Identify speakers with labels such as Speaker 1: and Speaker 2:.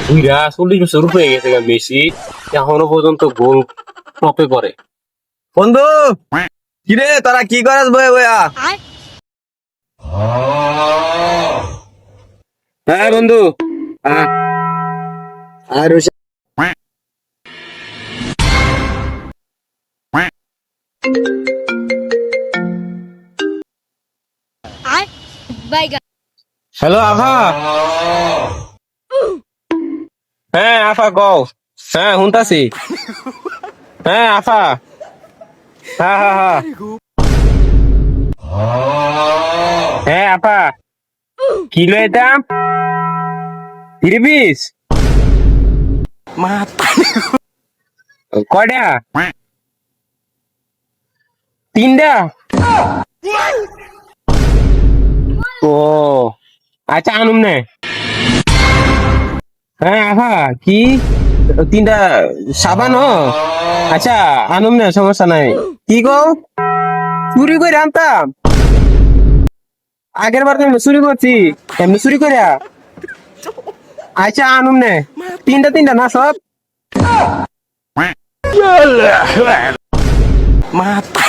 Speaker 1: বুইরা 40 বছর হয়ে গেছে গা মেসি, এখনো পর্যন্ত গোল টপে করে।
Speaker 2: বন্ধু কিরে তোরা কি করস বয়ে বয়া?
Speaker 1: হ্যাঁ বন্ধু,
Speaker 2: আর
Speaker 1: হ্যালো আফা। হ্যাঁ আফা কও। হ্যাঁ শুনতাছি। হ্যাঁ আফা। হ্যাঁ হ্যাঁ হ্যাঁ। হ্যাঁ আফা, কিলো এটা 30
Speaker 2: মাথা
Speaker 1: কয়টা? 3টা। ও আচ্ছা আনুম নে। হ্যাঁ আফা কি 3টা সাবান? আচ্ছা আনুম নে, সমস্যা নাই। কি গো চুরি করে আনতাম? আগের বার তো এমনি চুরি করছি, এমনি চুরি করে। আচ্ছা আনুম নে, 3টা না সব।
Speaker 2: মাথা